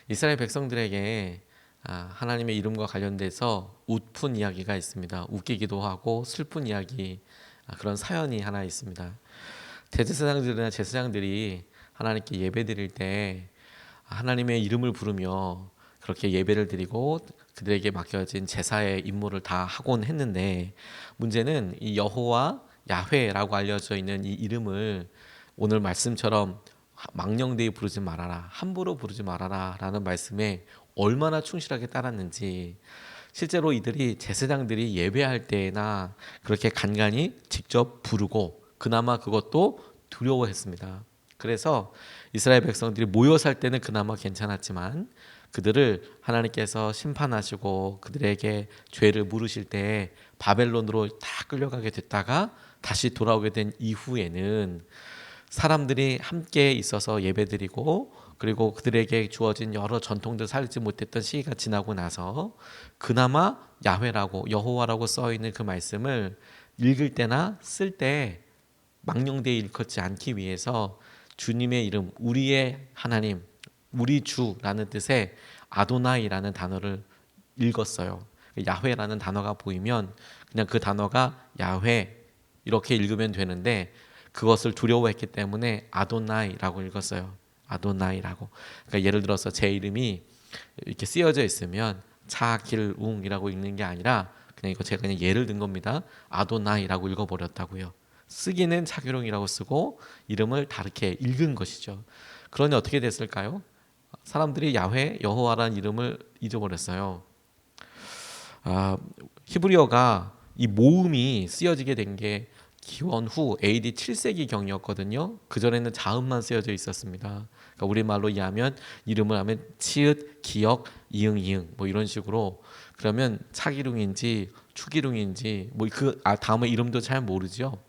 이스라엘 백성들에게 하나님의 이름과 관련돼서 웃픈 이야기가 있습니다. 웃기기도 하고 슬픈 이야기, 그런 사연이 하나 있습니다. 대제사장들이나 제사장들이 하나님께 예배드릴 때 하나님의 이름을 부르며 그렇게 예배를 드리고 그들에게 맡겨진 제사의 임무를 다 하곤 했는데, 문제는 이 여호와 야훼라고 알려져 있는 이 이름을 오늘 말씀처럼 망령되이 부르지 말아라, 함부로 부르지 말아라 라는 말씀에 얼마나 충실하게 따랐는지, 실제로 이들이 제사장들이 예배할 때나 그렇게 간간히 직접 부르고 그나마 그것도 두려워했습니다. 그래서 이스라엘 백성들이 모여 살 때는 그나마 괜찮았지만 그들을 하나님께서 심판하시고 그들에게 죄를 물으실 때 바벨론으로 다 끌려가게 됐다가 다시 돌아오게 된 이후에는 사람들이 함께 있어서 예배드리고 그리고 그들에게 주어진 여러 전통들 살지 못했던 시기가 지나고 나서 그나마 야훼라고 여호와라고 써 있는 그 말씀을 읽을 때나 쓸 때 망령되이 일컫지 않기 위해서 주님의 이름, 우리의 하나님, 우리 주라는 뜻의 아도나이라는 단어를 읽었어요. 야훼라는 단어가 보이면 그냥 그 단어가 야훼 이렇게 읽으면 되는데, 그것을 두려워했기 때문에 아도나이라고 읽었어요. 아도나이라고. 그러니까 예를 들어서 제 이름이 이렇게 쓰여져 있으면 차길웅이라고 읽는 게 아니라 그냥 이거 제가 그냥 예를 든 겁니다. 아도나이라고 읽어버렸다고요. 쓰기는 차길웅이라고 쓰고 이름을 다르게 읽은 것이죠. 그러니 어떻게 됐을까요? 사람들이 야훼 여호와라는 이름을 잊어버렸어요. 히브리어가 이 모음이 쓰여지게 된 게 기원 후 AD 7세기 경이었거든요. 그 전에는 자음만 쓰여져 있었습니다. 그러니까 우리말로 이해하면 이름을 하면 치읓, 기역, 이응, 이응 뭐 이런 식으로, 그러면 차기룽인지 추기룽인지 뭐 그 다음에 이름도 잘 모르죠.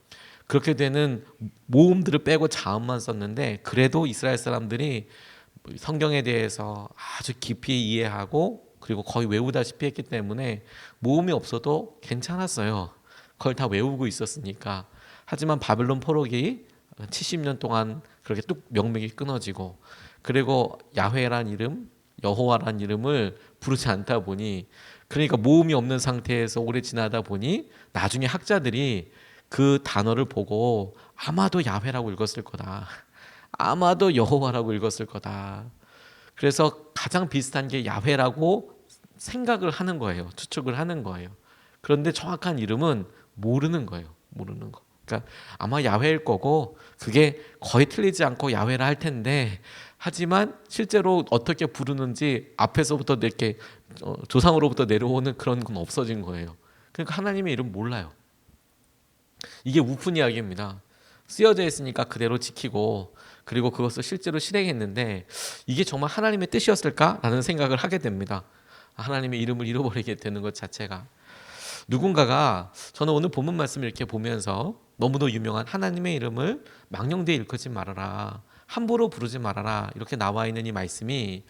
그렇게 되는 모음들을 빼고 자음만 썼는데, 그래도 이스라엘 사람들이 성경에 대해서 아주 깊이 이해하고 그리고 거의 외우다시피 했기 때문에 모음이 없어도 괜찮았어요. 그걸 다 외우고 있었으니까. 하지만 바벨론 포로기 70년 동안 그렇게 뚝 명맥이 끊어지고, 그리고 야훼란 이름, 여호와란 이름을 부르지 않다 보니, 그러니까 모음이 없는 상태에서 오래 지나다 보니 나중에 학자들이 그 단어를 보고 아마도 야훼라고 읽었을 거다, 아마도 여호와라고 읽었을 거다, 그래서 가장 비슷한 게 야훼라고 생각을 하는 거예요. 추측을 하는 거예요. 그런데 정확한 이름은 모르는 거예요. 모르는 거. 그러니까 아마 야훼일 거고 그게 거의 틀리지 않고 야훼라 할 텐데, 하지만 실제로 어떻게 부르는지 앞에서부터 이렇게 조상으로부터 내려오는 그런 건 없어진 거예요. 그러니까 하나님의 이름 몰라요. 이게 우픈 이야기입니다. 쓰여져 있으니까 그대로 지키고 그리고 그것을 실제로 실행했는데, 이게 정말 하나님의 뜻이었을까라는 생각을 하게 됩니다. 하나님의 이름을 잃어버리게 되는 것 자체가. 누군가가, 저는 오늘 본문 말씀을 이렇게 보면서 너무도 유명한 하나님의 이름을 망령되이 일컫지 말아라, 함부로 부르지 말아라 이렇게 나와 있는 이 말씀이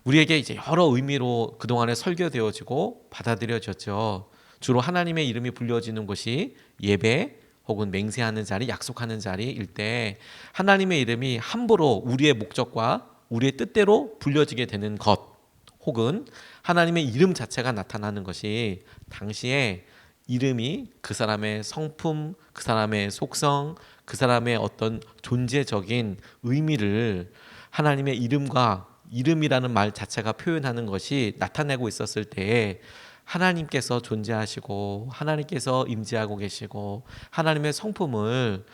우리에게 이제 여러 의미로 그동안에 설교되어지고 받아들여졌죠. 주로 하나님의 이름이 불려지는 것이 예배 혹은 맹세하는 자리, 약속하는 자리일 때 하나님의 이름이 함부로 우리의 목적과 우리의 뜻대로 불려지게 되는 것, 혹은 하나님의 이름 자체가 나타나는 것이 당시에 이름이 그 사람의 성품, 그 사람의 속성, 그 사람의 어떤 존재적인 의미를 하나님의 이름과 이름이라는 말 자체가 표현하는 것이 나타내고 있었을 때에 하나님께서 존재하시고 하나님께서 임재하고 계시고 하나님의 성품을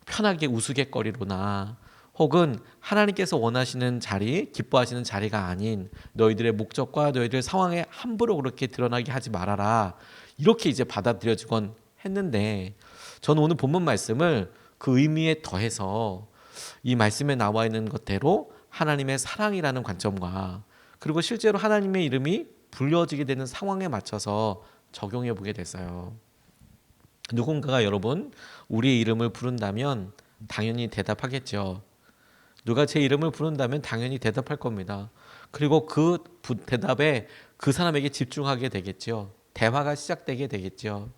편하게 우스갯거리로나 혹은 하나님께서 원하시는 자리, 기뻐하시는 자리가 아닌 너희들의 목적과 너희들의 상황에 함부로 그렇게 드러나게 하지 말아라, 이렇게 이제 받아들여지곤 했는데, 저는 오늘 본문 말씀을 그 의미에 더해서 이 말씀에 나와 있는 것대로 하나님의 사랑이라는 관점과 그리고 실제로 하나님의 이름이 불려지게 되는 상황에 맞춰서 적용해 보게 됐어요. 누군가가 여러분 우리의 이름을 부른다면 당연히 대답하겠죠. 누가 제 이름을 부른다면 당연히 대답할 겁니다. 그리고 그 대답에 그 사람에게 집중하게 되겠죠. 대화가 시작되게 되겠죠.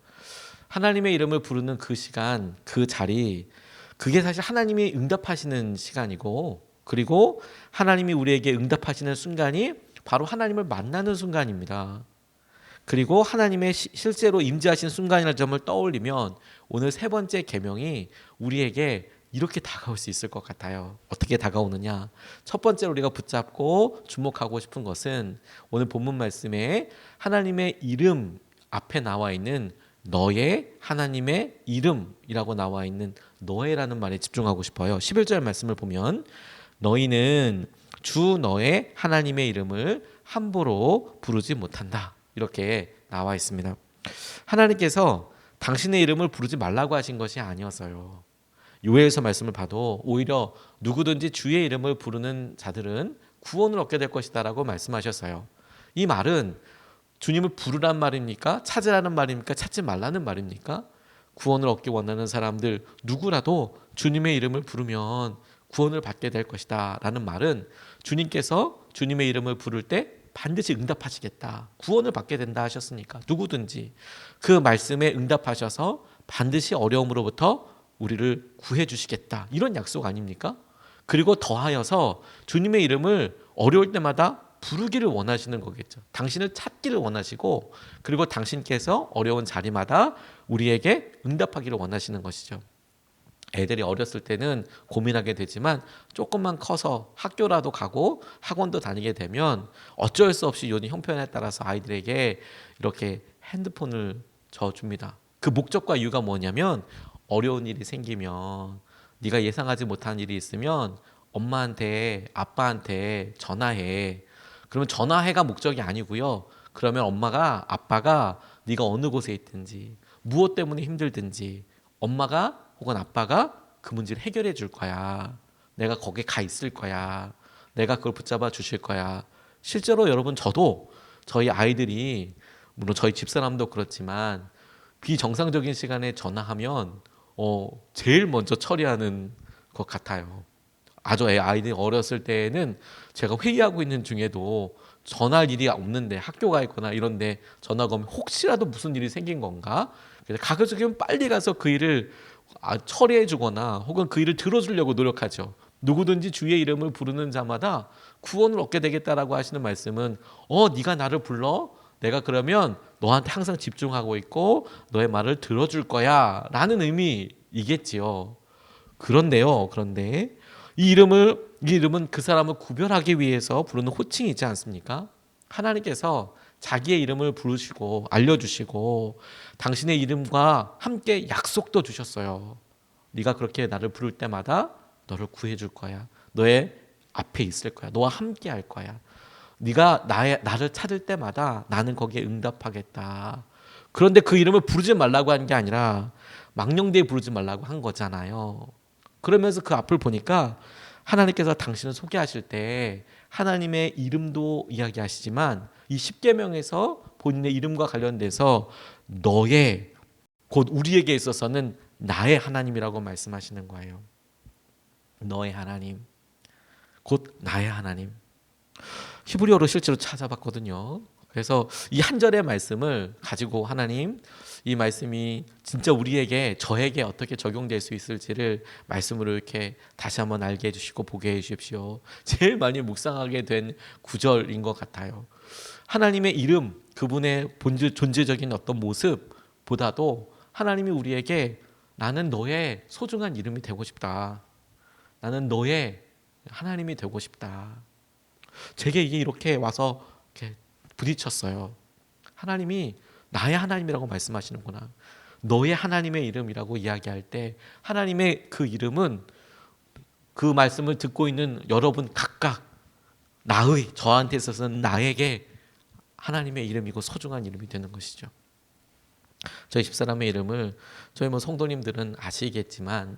하나님의 이름을 부르는 그 시간, 그 자리, 그게 사실 하나님이 응답하시는 시간이고 그리고 하나님이 우리에게 응답하시는 순간이 바로 하나님을 만나는 순간입니다. 그리고 하나님의 실제로 임재하신 순간이라는 점을 떠올리면 오늘 세 번째 계명이 우리에게 이렇게 다가올 수 있을 것 같아요. 어떻게 다가오느냐? 첫 번째로 우리가 붙잡고 주목하고 싶은 것은 오늘 본문 말씀에 하나님의 이름 앞에 나와 있는 너의 하나님의 이름이라고 나와 있는 너의라는 말에 집중하고 싶어요. 11절 말씀을 보면 너희는 주 너의 하나님의 이름을 함부로 부르지 못한다. 이렇게 나와 있습니다. 하나님께서 당신의 이름을 부르지 말라고 하신 것이 아니었어요. 요엘서 말씀을 봐도 오히려 누구든지 주의 이름을 부르는 자들은 구원을 얻게 될 것이다라고 말씀하셨어요. 이 말은 주님을 부르란 말입니까? 찾으라는 말입니까? 찾지 말라는 말입니까? 구원을 얻기 원하는 사람들 누구라도 주님의 이름을 부르면 구원을 받게 될 것이다 라는 말은 주님께서 주님의 이름을 부를 때 반드시 응답하시겠다, 구원을 받게 된다 하셨으니까 누구든지 그 말씀에 응답하셔서 반드시 어려움으로부터 우리를 구해 주시겠다, 이런 약속 아닙니까? 그리고 더하여서 주님의 이름을 어려울 때마다 부르기를 원하시는 거겠죠. 당신을 찾기를 원하시고 그리고 당신께서 어려운 자리마다 우리에게 응답하기를 원하시는 것이죠. 애들이 어렸을 때는 고민하게 되지만 조금만 커서 학교라도 가고 학원도 다니게 되면 어쩔 수 없이 요즘 형편에 따라서 아이들에게 이렇게 핸드폰을 줘줍니다. 그 목적과 이유가 뭐냐면 어려운 일이 생기면, 네가 예상하지 못한 일이 있으면 엄마한테 아빠한테 전화해. 그러면 전화해가 목적이 아니고요. 그러면 엄마가 아빠가 네가 어느 곳에 있든지 무엇 때문에 힘들든지 엄마가 혹은 아빠가 그 문제를 해결해 줄 거야. 내가 거기에 가 있을 거야. 내가 그걸 붙잡아 주실 거야. 실제로 여러분, 저도 저희 아이들이, 물론 저희 집사람도 그렇지만 비정상적인 시간에 전화하면 제일 먼저 처리하는 것 같아요. 아주 아이들이 어렸을 때에는 제가 회의하고 있는 중에도 전화할 일이 없는데 학교 가 있거나 이런데 전화가 오면 혹시라도 무슨 일이 생긴 건가? 그래서 가급적이면 빨리 가서 그 일을 처리해 주거나 혹은 그 일을 들어주려고 노력하죠. 누구든지 주의 이름을 부르는 자마다 구원을 얻게 되겠다라고 하시는 말씀은 네가 나를 불러? 내가 그러면 너한테 항상 집중하고 있고 너의 말을 들어줄 거야 라는 의미이겠지요. 그런데 이 이름은 그 사람을 구별하기 위해서 부르는 호칭이지 않습니까? 하나님께서 자기의 이름을 부르시고 알려주시고 당신의 이름과 함께 약속도 주셨어요. 네가 그렇게 나를 부를 때마다 너를 구해줄 거야. 너의 앞에 있을 거야. 너와 함께 할 거야. 네가 나를 찾을 때마다 나는 거기에 응답하겠다. 그런데 그 이름을 부르지 말라고 한 게 아니라 망령되이 부르지 말라고 한 거잖아요. 그러면서 그 앞을 보니까 하나님께서 당신을 소개하실 때 하나님의 이름도 이야기하시지만 이 십계명에서 본인의 이름과 관련돼서 너의, 곧 우리에게 있어서는 나의 하나님이라고 말씀하시는 거예요. 너의 하나님, 곧 나의 하나님. 히브리어로 실제로 찾아봤거든요. 그래서 이 한 절의 말씀을 가지고 하나님, 이 말씀이 진짜 우리에게, 저에게 어떻게 적용될 수 있을지를 말씀으로 이렇게 다시 한번 알게 해주시고 보게 해주십시오. 제일 많이 묵상하게 된 구절인 것 같아요. 하나님의 이름, 그분의 존재적인 어떤 모습보다도 하나님이 우리에게 나는 너의 소중한 이름이 되고 싶다. 나는 너의 하나님이 되고 싶다. 제게 이게 이렇게 와서 이렇게 부딪혔어요. 하나님이 나의 하나님이라고 말씀하시는구나. 너의 하나님의 이름이라고 이야기할 때 하나님의 그 이름은 그 말씀을 듣고 있는 여러분 각각 저한테 있어서는 나에게 하나님의 이름이고 소중한 이름이 되는 것이죠. 저희 집사람의 이름을 저희 성도님들은 아시겠지만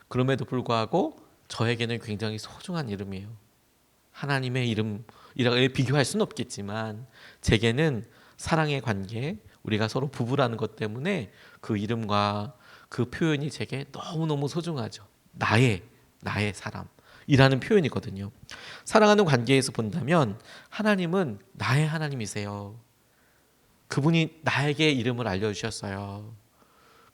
그럼에도 불구하고 저에게는 굉장히 소중한 이름이에요. 하나님의 이름이라고 비교할 수는 없겠지만 제게는 사랑의 관계, 우리가 서로 부부라는 것 때문에 그 이름과 그 표현이 제게 너무너무 소중하죠. 나의 사람이라는 표현이거든요. 사랑하는 관계에서 본다면 하나님은 나의 하나님이세요. 그분이 나에게 이름을 알려주셨어요.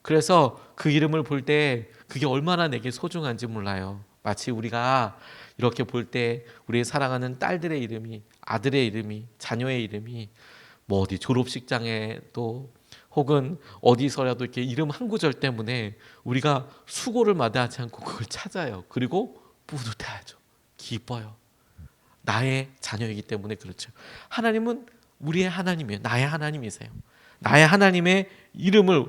그래서 그 이름을 볼 때 그게 얼마나 내게 소중한지 몰라요. 마치 우리가 이렇게 볼 때 우리의 사랑하는 딸들의 이름이, 아들의 이름이, 자녀의 이름이 뭐 어디 졸업식장에 또 혹은 어디서라도 이렇게 이름 한 구절 때문에 우리가 수고를 마다하지 않고 그걸 찾아요. 그리고 뿌듯해하죠. 기뻐요. 나의 자녀이기 때문에 그렇죠. 하나님은 우리의 하나님이에요. 나의 하나님이세요. 나의 하나님의 이름을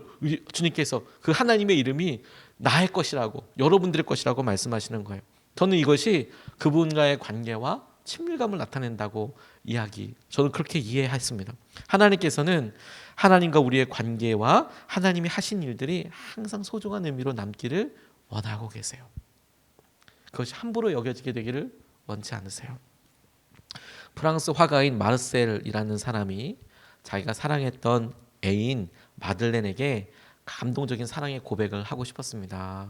주님께서 그 하나님의 이름이 나의 것이라고, 여러분들의 것이라고 말씀하시는 거예요. 저는 이것이 그분과의 관계와 친밀감을 나타낸다고 저는 그렇게 이해했습니다. 하나님께서는 하나님과 우리의 관계와 하나님이 하신 일들이 항상 소중한 의미로 남기를 원하고 계세요. 그것이 함부로 여겨지게 되기를 원치 않으세요. 프랑스 화가인 마르셀이라는 사람이 자기가 사랑했던 애인 마들렌에게 감동적인 사랑의 고백을 하고 싶었습니다.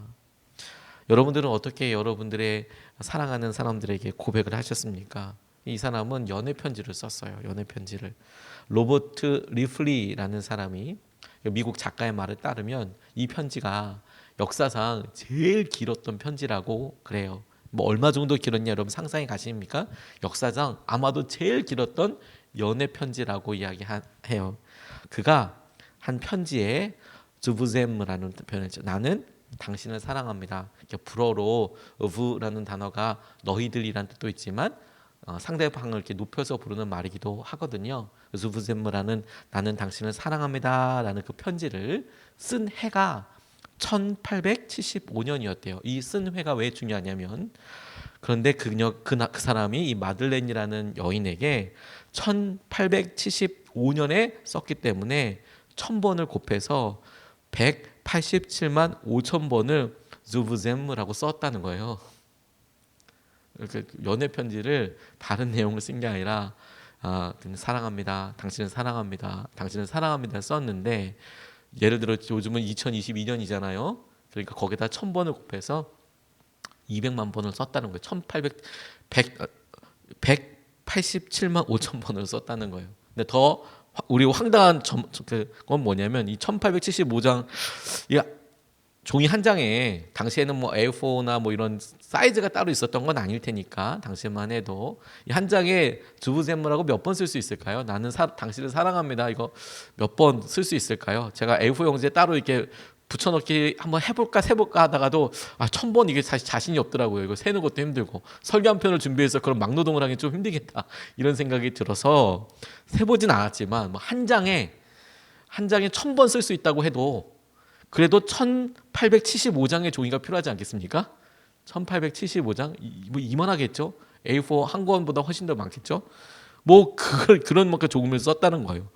여러분들은 어떻게 여러분들의 사랑하는 사람들에게 고백을 하셨습니까? 이 사람은 연애 편지를 썼어요. 연애 편지를. 로버트 리플리라는 사람이, 미국 작가의 말에 따르면 이 편지가 역사상 제일 길었던 편지라고 그래요. 뭐 얼마 정도 길었냐 여러분 상상이 가십니까? 역사상 아마도 제일 길었던 연애 편지라고 이야기해요. 그가 한 편지에 주부셈이라는 표현을 했죠. 나는 당신을 사랑합니다. 불어로 우라는 단어가 너희들이란 뜻도 있지만 상대방을 이렇게 높여서 부르는 말이기도 하거든요. 주부셈이라는 나는 당신을 사랑합니다라는 그 편지를 쓴 해가 1875년이었대요. 이 쓴 해가 왜 중요하냐면 그런데 그 사람이 이 마들렌이라는 여인에게 1875년에 썼기 때문에 1000번을 곱해서 187만 5천 번을 주부셈이라고 썼다는 거예요. 연애 편지를 다른 내용을 쓴 게 아니라 사랑합니다. 당신을 사랑합니다. 당신을 사랑합니다 썼는데 예를 들어 요즘은 2022년이잖아요. 그러니까 거기다 1000번을 곱해서 200만 번을 썼다는 거예요. 187만 5천 번을 썼다는 거예요. 근데 더 우리 황당한 건 뭐냐면 이 1875장 종이 한 장에 당시에는 뭐 A4나 뭐 이런 사이즈가 따로 있었던 건 아닐 테니까 당시만 해도 이 한 장에 주부셈이라고 몇 번 쓸 수 있을까요? 나는 당신을 사랑합니다. 이거 몇 번 쓸 수 있을까요? 제가 A4 용지에 따로 이렇게 붙여넣기 한번 세볼까 하다가도 1000번 이게 사실 자신이 없더라고요. 이거 세는 것도 힘들고 설교 한 편을 준비해서 그런 막노동을 하기 좀 힘들겠다 이런 생각이 들어서 세보진 않았지만 뭐 한 장에 1000번 쓸 수 있다고 해도 그래도 1875장의 종이가 필요하지 않겠습니까? 1875장 뭐 이만하겠죠? A4 한 권보다 훨씬 더 많겠죠? 뭐 그런 만큼 조금을 썼다는 거예요.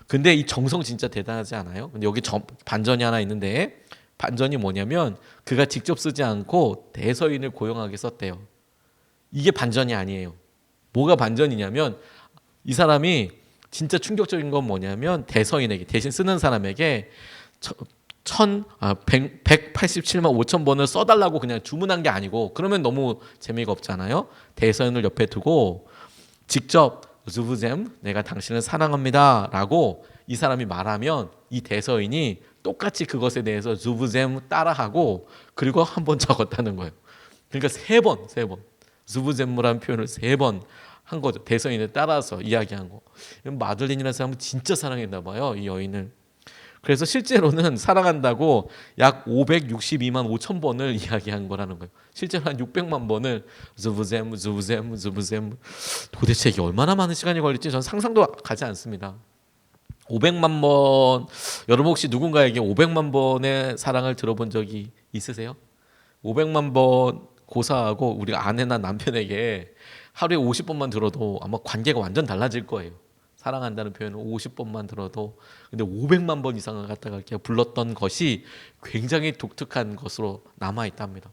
근데 이 정성 진짜 대단하지 않아요? 근데 여기 반전이 하나 있는데 반전이 뭐냐면 그가 직접 쓰지 않고 대서인을 고용하게 썼대요. 이게 반전이 아니에요. 뭐가 반전이냐면 이 사람이 진짜 충격적인 건 뭐냐면 대서인에게 대신 쓰는 사람에게 187만 5천 번을 써달라고 그냥 주문한 게 아니고 그러면 너무 재미가 없잖아요. 대서인을 옆에 두고 직접 주부셈 내가 당신을 사랑합니다 라고 이 사람이 말하면 이 대서인이 똑같이 그것에 대해서 주부셈 따라하고 그리고 한 번 적었다는 거예요. 그러니까 세 번 주부셈이라는 표현을 3번 한 거죠. 대서인을 따라서 이야기한 거. 마들렌이라는 사람은 진짜 사랑했나 봐요. 이 여인을. 그래서 실제로는 사랑한다고 약 562만 5천 번을 이야기한 거라는 거예요. 실제로 한 600만 번을 주부셈 도대체 이게 얼마나 많은 시간이 걸릴지 전 상상도 가지 않습니다. 500만 번 여러분 혹시 누군가에게 500만 번의 사랑을 들어본 적이 있으세요? 500만 번 고사하고 우리가 아내나 남편에게 하루에 50번만 들어도 아마 관계가 완전 달라질 거예요. 사랑한다는 표현을 50번만 들어도 근데 500만 번 이상을 갖다가 이렇게 불렀던 것이 굉장히 독특한 것으로 남아 있답니다.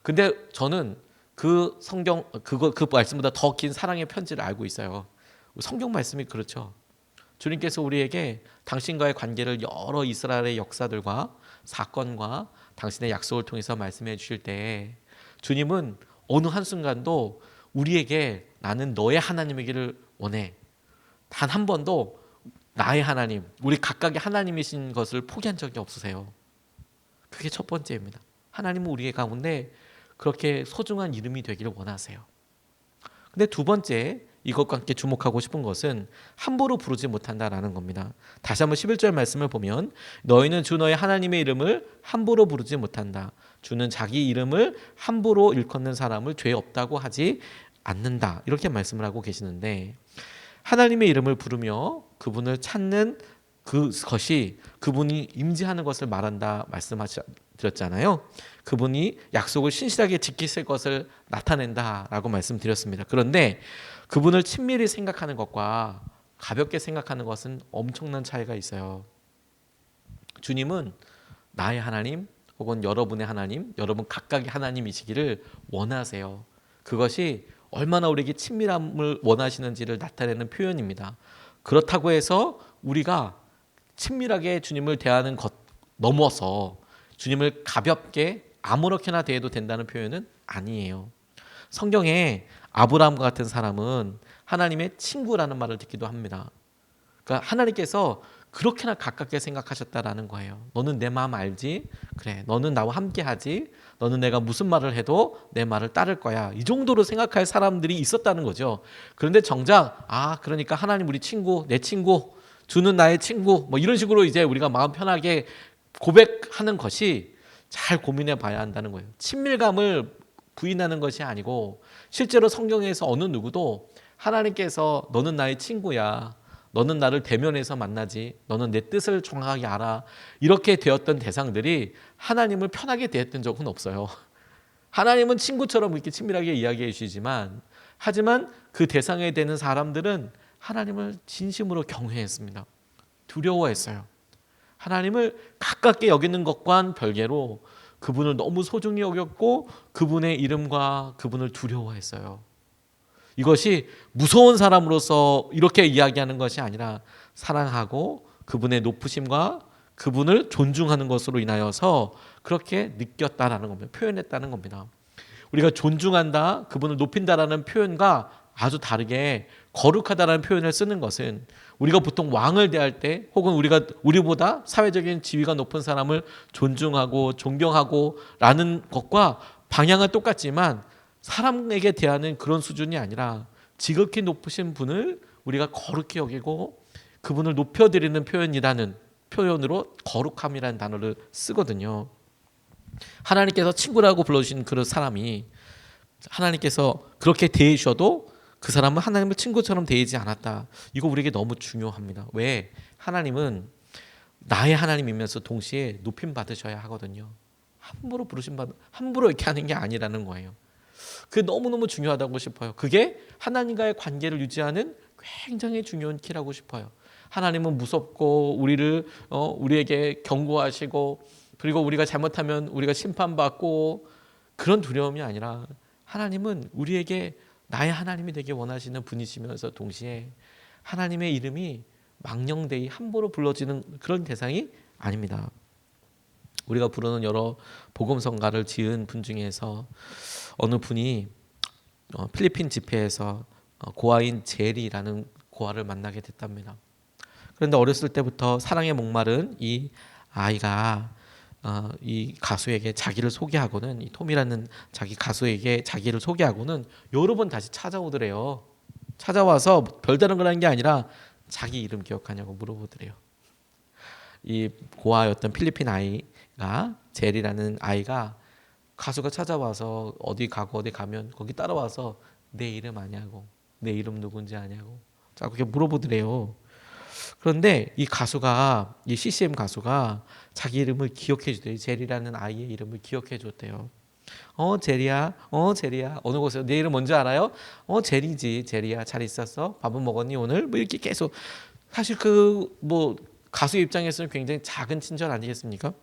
근데 저는 그 성경 그 말씀보다 더 긴 사랑의 편지를 알고 있어요. 성경 말씀이 그렇죠. 주님께서 우리에게 당신과의 관계를 여러 이스라엘의 역사들과 사건과 당신의 약속을 통해서 말씀해 주실 때 주님은 어느 한순간도 우리에게 나는 너의 하나님이기를 원해. 단 한 번도 나의 하나님, 우리 각각의 하나님이신 것을 포기한 적이 없으세요. 그게 첫 번째입니다. 하나님은 우리의 가운데 그렇게 소중한 이름이 되기를 원하세요. 근데 두 번째 이것과 함께 주목하고 싶은 것은 함부로 부르지 못한다라는 겁니다. 다시 한번 11절 말씀을 보면 너희는 주 너희 하나님의 이름을 함부로 부르지 못한다. 주는 자기 이름을 함부로 일컫는 사람을 죄 없다고 하지 않는다. 이렇게 말씀을 하고 계시는데 하나님의 이름을 부르며 그분을 찾는 그것이 그분이 임재하는 것을 말한다 말씀드렸잖아요. 그분이 약속을 신실하게 지키실 것을 나타낸다라고 말씀드렸습니다. 그런데 그분을 친밀히 생각하는 것과 가볍게 생각하는 것은 엄청난 차이가 있어요. 주님은 나의 하나님 혹은 여러분의 하나님, 여러분 각각의 하나님이시기를 원하세요. 그것이 얼마나 우리에게 친밀함을 원하시는지를 나타내는 표현입니다. 그렇다고 해서 우리가 친밀하게 주님을 대하는 것 넘어서 주님을 가볍게 아무렇게나 대해도 된다는 표현은 아니에요. 성경에 아브라함과 같은 사람은 하나님의 친구라는 말을 듣기도 합니다. 그러니까 하나님께서 그렇게나 가깝게 생각하셨다라는 거예요. 너는 내 마음 알지? 그래, 너는 나와 함께하지? 너는 내가 무슨 말을 해도 내 말을 따를 거야. 이 정도로 생각할 사람들이 있었다는 거죠. 그런데 정작 그러니까 하나님 우리 친구, 내 친구, 주는 나의 친구, 뭐 이런 식으로 이제 우리가 마음 편하게 고백하는 것이 잘 고민해 봐야 한다는 거예요. 친밀감을 부인하는 것이 아니고 실제로 성경에서 어느 누구도 하나님께서 너는 나의 친구야. 너는 나를 대면해서 만나지. 너는 내 뜻을 정확하게 알아. 이렇게 되었던 대상들이 하나님을 편하게 대했던 적은 없어요. 하나님은 친구처럼 이렇게 친밀하게 이야기해 주시지만 하지만 그 대상에 되는 사람들은 하나님을 진심으로 경외했습니다. 두려워했어요. 하나님을 가깝게 여기는 것과는 별개로 그분을 너무 소중히 여겼고 그분의 이름과 그분을 두려워했어요. 이것이 무서운 사람으로서 이렇게 이야기하는 것이 아니라 사랑하고 그분의 높으심과 그분을 존중하는 것으로 인하여서 그렇게 느꼈다라는 겁니다. 표현했다는 겁니다. 우리가 존중한다, 그분을 높인다라는 표현과 아주 다르게 거룩하다라는 표현을 쓰는 것은 우리가 보통 왕을 대할 때 혹은 우리보다 사회적인 지위가 높은 사람을 존중하고 존경하고 라는 것과 방향은 똑같지만 사람에게 대하는 그런 수준이 아니라 지극히 높으신 분을 우리가 거룩히 여기고 그분을 높여드리는 표현으로 거룩함이라는 단어를 쓰거든요. 하나님께서 친구라고 불러주신 그런 사람이 하나님께서 그렇게 대해주셔도 그 사람은 하나님을 친구처럼 대하지 않았다. 이거 우리에게 너무 중요합니다. 왜? 하나님은 나의 하나님이면서 동시에 높임 받으셔야 하거든요. 함부로 이렇게 하는 게 아니라는 거예요. 그게 너무너무 중요하다고 싶어요. 그게 하나님과의 관계를 유지하는 굉장히 중요한 키라고 싶어요. 하나님은 무섭고 우리에게 경고하시고 그리고 우리가 잘못하면 우리가 심판받고 그런 두려움이 아니라 하나님은 우리에게 나의 하나님이 되게 원하시는 분이시면서 동시에 하나님의 이름이 망령되이 함부로 불러지는 그런 대상이 아닙니다. 우리가 부르는 여러 복음성가를 지은 분 중에서 어느 분이 필리핀 집회에서 고아인 제리라는 고아를 만나게 됐답니다. 그런데 어렸을 때부터 사랑에 목마른 이 아이가 이 가수에게 자기를 소개하고는 이 톰이라는 자기 가수에게 자기를 소개하고는 여러 번 다시 찾아오더래요. 찾아와서 별다른 걸 하는 게 아니라 자기 이름 기억하냐고 물어보더래요. 이 고아였던 필리핀 아이가 제리라는 아이가 가수가 찾아와서 어디 가면 거기 따라와서 내 이름 아냐고 내 이름 누군지 아냐고 자꾸 이렇게 물어보더래요. 그런데 이 CCM 가수가 자기 이름을 기억해 주대요. 제리라는 아이의 이름을 기억해 줬대요. 제리야, 제리야. 어느 곳에서 내 이름 뭔지 알아요? 제리지, 제리야. 잘 있었어? 밥은 먹었니 오늘? 뭐 이렇게 계속 사실 가수 입장에서는 굉장히 작은 친절 아니겠습니까?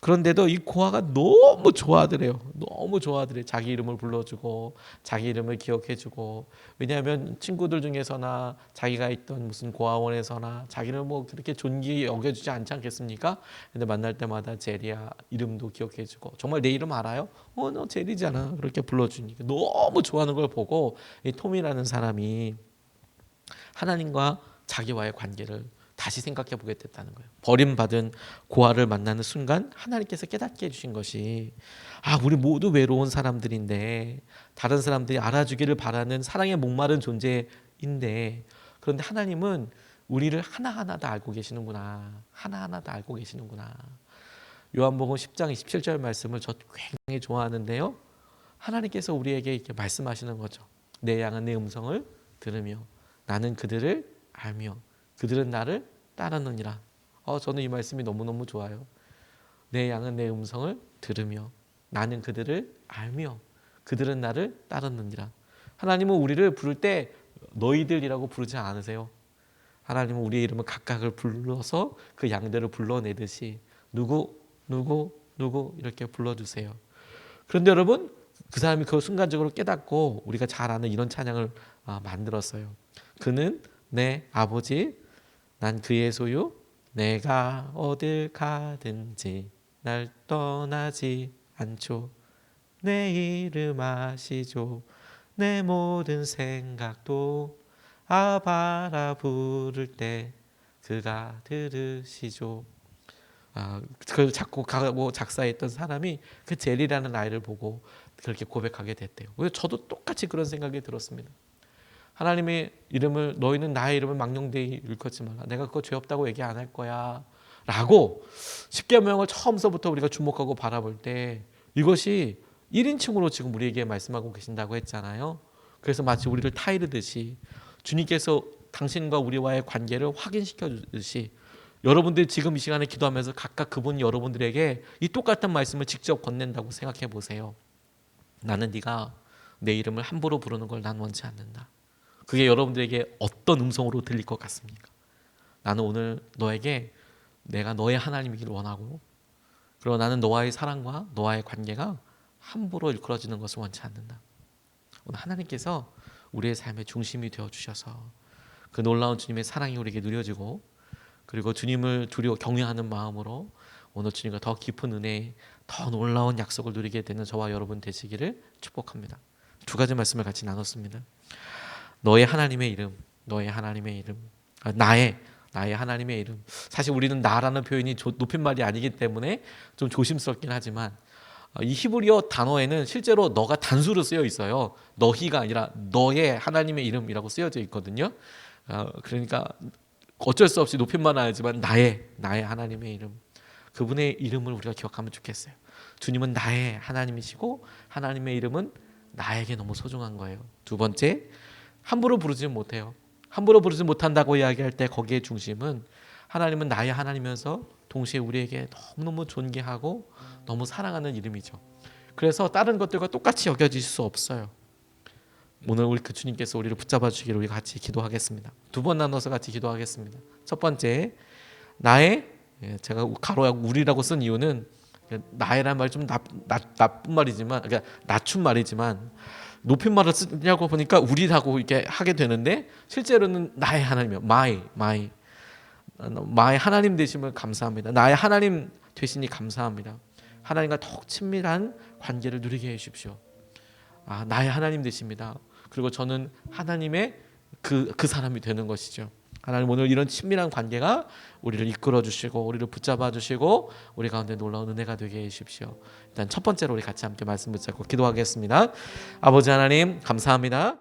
그런데도 이 고아가 너무 좋아하더래요. 너무 좋아하더래요. 자기 이름을 불러주고 자기 이름을 기억해주고 왜냐하면 친구들 중에서나 자기가 있던 무슨 고아원에서나 자기를 그렇게 존귀히 여겨주지 않지 않겠습니까? 근데 만날 때마다 제리야 이름도 기억해주고 정말 내 이름 알아요? 너 제리잖아. 그렇게 불러주니까 너무 좋아하는 걸 보고 이 톰이라는 사람이 하나님과 자기와의 관계를 다시 생각해 보게 됐다는 거예요. 버림받은 고아를 만나는 순간 하나님께서 깨닫게 해주신 것이 우리 모두 외로운 사람들인데 다른 사람들이 알아주기를 바라는 사랑에 목마른 존재인데 그런데 하나님은 우리를 하나하나 다 알고 계시는구나. 하나하나 다 알고 계시는구나. 요한복음 10장 27절 말씀을 저 굉장히 좋아하는데요. 하나님께서 우리에게 이렇게 말씀하시는 거죠. 내 양은 내 음성을 들으며 나는 그들을 알며 그들은 나를 따르느니라. 저는 이 말씀이 너무너무 좋아요. 내 양은 내 음성을 들으며 나는 그들을 알며 그들은 나를 따르느니라. 하나님은 우리를 부를 때 너희들이라고 부르지 않으세요. 하나님은 우리의 이름을 각각을 불러서 그 양들을 불러내듯이 누구 이렇게 불러주세요. 그런데 여러분 그 사람이 그 순간적으로 깨닫고 우리가 잘 아는 이런 찬양을 만들었어요. 그는 내 아버지, 난 그의 소유, 내가 어딜 가든지 날 떠나지 않죠. 내 이름 아시죠. 내 모든 생각도 아바라 부를 때 그가 들으시죠. 그걸 작곡하고 작사했던 사람이 그 젤리라는 아이를 보고 그렇게 고백하게 됐대요. 저도 똑같이 그런 생각이 들었습니다. 하나님의 이름을 너희는 나의 이름을 망령되이 일컫지 말라. 내가 그거 죄 없다고 얘기 안 할 거야. 라고 십계명을 처음서부터 우리가 주목하고 바라볼 때 이것이 1인칭으로 지금 우리에게 말씀하고 계신다고 했잖아요. 그래서 마치 우리를 타이르듯이 주님께서 당신과 우리와의 관계를 확인시켜 주듯이 여러분들이 지금 이 시간에 기도하면서 각각 그분이 여러분들에게 이 똑같은 말씀을 직접 건넨다고 생각해 보세요. 나는 네가 내 이름을 함부로 부르는 걸 난 원치 않는다. 그게 여러분들에게 어떤 음성으로 들릴 것 같습니까? 나는 오늘 너에게 내가 너의 하나님이기를 원하고 그리고 나는 너와의 사랑과 너와의 관계가 함부로 일컬어지는 것을 원치 않는다. 오늘 하나님께서 우리의 삶의 중심이 되어주셔서 그 놀라운 주님의 사랑이 우리에게 누려지고 그리고 주님을 두려워 경외하는 마음으로 오늘 주님과 더 깊은 은혜, 더 놀라운 약속을 누리게 되는 저와 여러분 되시기를 축복합니다. 두 가지 말씀을 같이 나눴습니다. 너의 하나님의 이름, 너의 하나님의 이름, 나의 하나님의 이름. 사실 우리는 나라는 표현이 높임말이 아니기 때문에 좀 조심스럽긴 하지만 이 히브리어 단어에는 실제로 너가 단수로 쓰여 있어요. 너희가 아니라 너의 하나님의 이름이라고 쓰여져 있거든요. 그러니까 어쩔 수 없이 높임말은 아니지만 나의 하나님의 이름, 그분의 이름을 우리가 기억하면 좋겠어요. 주님은 나의 하나님이시고 하나님의 이름은 나에게 너무 소중한 거예요. 두 번째, 함부로 부르지 못해요. 함부로 부르지 못한다고 이야기할 때 거기에 중심은 하나님은 나의 하나님이면서 동시에 우리에게 너무너무 존귀하고 너무 사랑하는 이름이죠. 그래서 다른 것들과 똑같이 여겨질 수 없어요. 오늘 우리 그 주님께서 우리를 붙잡아 주시기를 우리 같이 기도하겠습니다. 두 번 나눠서 같이 기도하겠습니다. 첫 번째, 나의, 제가 가로하고 우리라고 쓴 이유는 나의란 말이 좀 나쁜 말이지만, 그러니까 낮춘 말이지만 높임말을 쓰냐고 보니까 우리라고 이렇게 하게 되는데 실제로는 나의 하나님이요. my 하나님 되심을 감사합니다. 나의 하나님 되시니 감사합니다. 하나님과 더욱 친밀한 관계를 누리게 해주십시오. 나의 하나님 되십니다. 그리고 저는 하나님의 그 사람이 되는 것이죠. 하나님 오늘 이런 친밀한 관계가 우리를 이끌어 주시고 우리를 붙잡아 주시고 우리 가운데 놀라운 은혜가 되게 해주십시오. 일단 첫 번째로 우리 같이 함께 말씀 붙잡고 기도하겠습니다. 아버지 하나님 감사합니다.